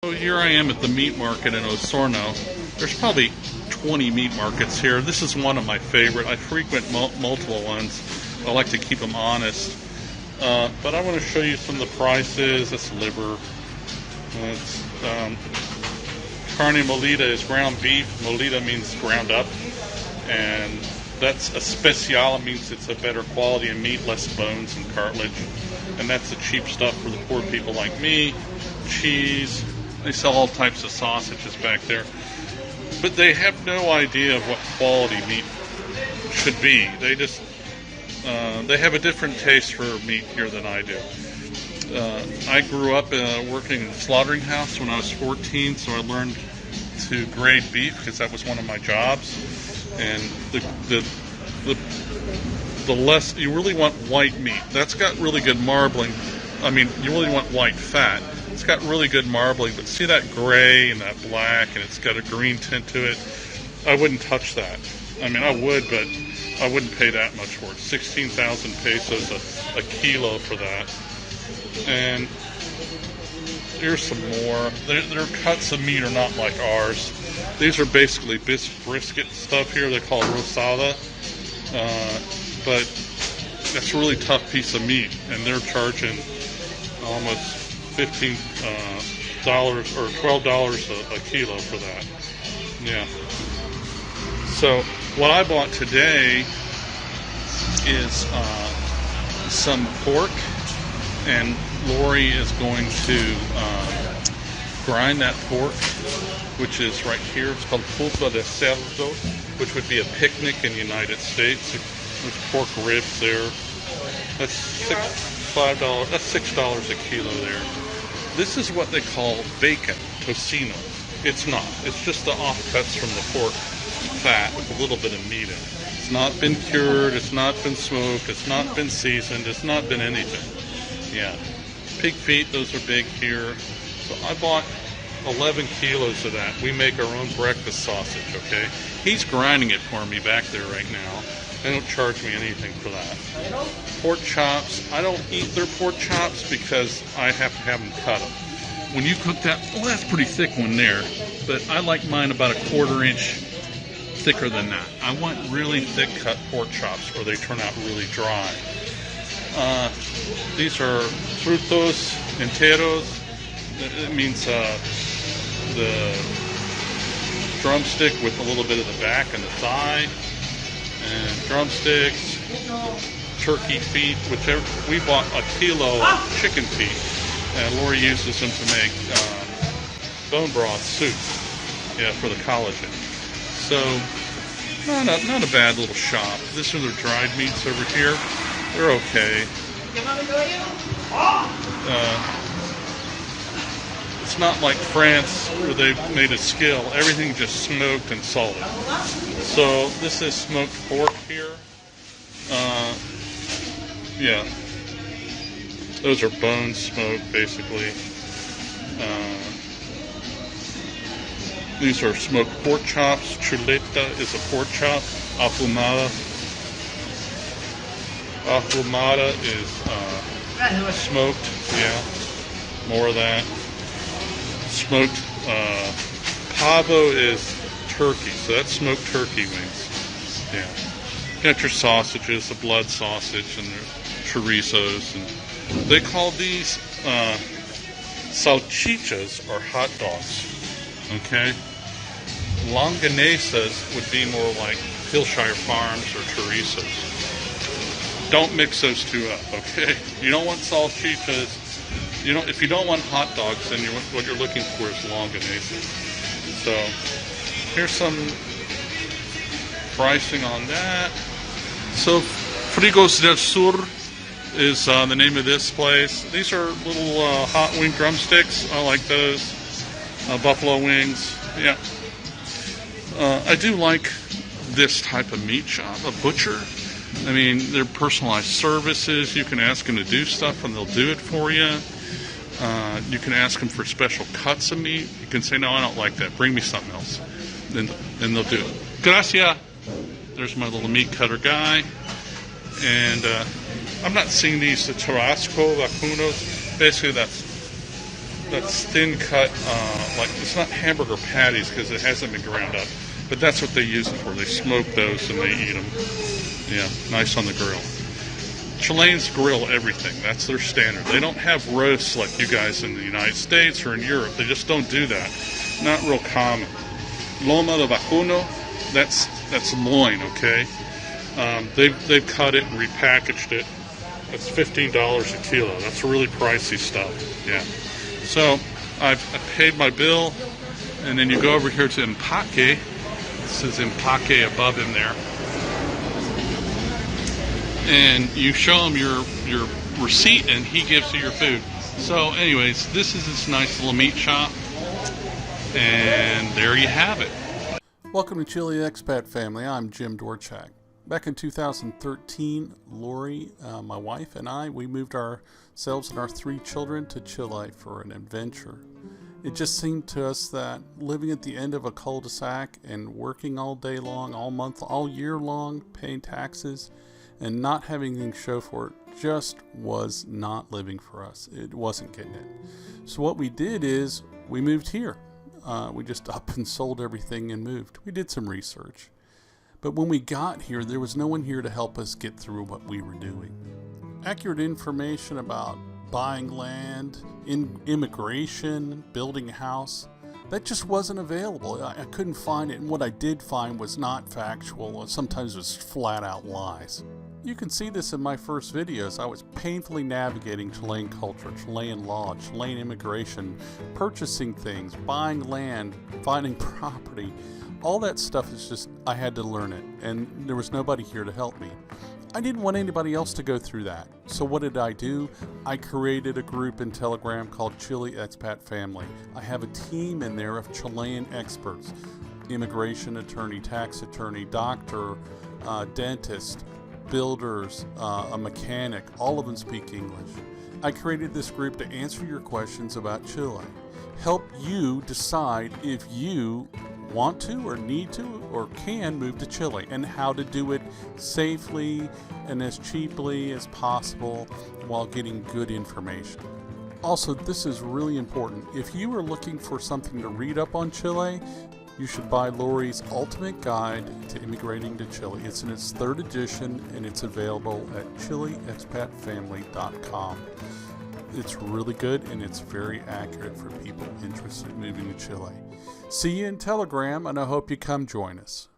So here I am at the meat market in Osorno. There's probably 20 meat markets here. This is one of my favorite. I frequent multiple ones. I like to keep them honest. But I want to show you some of the prices. That's liver. It's, carne molida is ground beef. Molida means ground up. And that's especial. It means it's a better quality of meat, less bones and cartilage. And that's the cheap stuff for the poor people like me. Cheese. They sell all types of sausages back there. But they have no idea of what quality meat should be. They just, they have a different taste for meat here than I do. I grew up working in a slaughtering house when I was 14, so I learned to grade beef because that was one of my jobs. And the less, you really want white meat. That's got really good marbling. I mean, you really want white fat. It's got really good marbling, but see that gray and that black, and it's got a green tint to it? I wouldn't touch that. I mean, I would, but I wouldn't pay that much for it. 16,000 pesos a kilo for that. And here's some more. Their cuts of meat are not like ours. These are basically brisket stuff here. They call it rosada. But that's a really tough piece of meat, and they're charging almost $15 or $12 a kilo for that. Yeah. So what I bought today is some pork, and Lori is going to grind that pork, which is right here. It's called pulpa de cerdo, which would be a picnic in the United States. There's pork ribs there. That's $5. That's $6 a kilo there. This is what they call bacon, tocino. It's not. It's just the offcuts from the pork fat with a little bit of meat in it. It's not been cured. It's not been smoked. It's not been seasoned. It's not been anything. Yeah. Pig feet, those are big here. So I bought 11 kilos of that. We make our own breakfast sausage, okay? He's grinding it for me back there right now. They don't charge me anything for that. Pork chops. I don't eat their pork chops because I have to have them cut them. When you cook that, well, that's a pretty thick one there. But I like mine about a 1/4 inch thicker than that. I want really thick cut pork chops or they turn out really dry. These are frutos enteros. It means the drumstick with a little bit of the back and the thigh. And drumsticks, turkey feet, whichever. We bought a kilo of chicken feet, and Lori uses them to make bone broth soup, yeah, for the collagen. So, not a bad little shop. This are their dried meats over here. They're okay. It's not like France where they've made a skill. Everything just smoked and salted. So this is smoked pork here. Yeah. Those are bone smoked, basically. These are smoked pork chops. Chuleta is a pork chop. Ahumada. Ahumada is smoked. Yeah. More of that. Smoked pavo is turkey, so that's smoked turkey wings. Yeah. Got your sausages, the blood sausage, and the chorizos, and they call these salchichas or hot dogs. Okay. Longanisas would be more like Hillshire Farms or chorizos. Don't mix those two up, okay? You don't want salchichas. If you don't want hot dogs, then what you're looking for is longanisas. So here's some pricing on that. So Frigos del Sur is the name of this place. These are little hot wing drumsticks. I like those. Buffalo wings. Yeah. I do like this type of meat shop, a butcher. I mean, they're personalized services. You can ask them to do stuff and they'll do it for you. You can ask them for special cuts of meat. You can say, no, I don't like that. Bring me something else. Then they'll do it. Gracias. There's my little meat cutter guy. And I'm not seeing these, the Tarasco vacunos. Basically, that's that's thin cut, like it's not hamburger patties because it hasn't been ground up, but that's what they use it for. They smoke those and they eat them. Yeah, nice on the grill. Chileans grill everything. That's their standard. They don't have roasts like you guys in the United States or in Europe. They just don't do that. Not real common. Loma de vacuno, that's loin, okay? They've cut it and repackaged it. It's $15 a kilo. That's really pricey stuff. Yeah. So I paid my bill, and then you go over here to Empake. This is Empake above him there. And you show him your receipt, and he gives you your food. So anyways, this is this nice little meat shop, and there you have it. Welcome to Chile Expat Family. I'm Jim Dorchak. Back in 2013, Lori, my wife, and I, we moved ourselves and our 3 children to Chile for an adventure. It just seemed to us that living at the end of a cul-de-sac and working all day long, all month, all year long, paying taxes, and not having anything to show for it just was not living for us. It wasn't getting it. So what we did is we moved here. We just up and sold everything and moved. We did some research. But when we got here, there was no one here to help us get through what we were doing. Accurate information about buying land, immigration, building a house, that just wasn't available. I couldn't find it, and what I did find was not factual. Sometimes it was flat out lies. You can see this in my first videos. I was painfully navigating Chilean culture, Chilean law, Chilean immigration, purchasing things, buying land, finding property. All that stuff is just, I had to learn it, and there was nobody here to help me. I didn't want anybody else to go through that. So what did I do? I created a group in Telegram called Chile Expat Family. I have a team in there of Chilean experts, immigration attorney, tax attorney, doctor, dentist, builders, a mechanic. All of them speak English. I created this group to answer your questions about Chile, help you decide if you want to or need to or can move to Chile, and how to do it safely and as cheaply as possible while getting good information. Also, this is really important. If you are looking for something to read up on Chile, you should buy Lori's Ultimate Guide to Immigrating to Chile. It's in its 3rd edition, and it's available at chileexpatfamily.com. It's really good, and it's very accurate for people interested in moving to Chile. See you in Telegram, and I hope you come join us.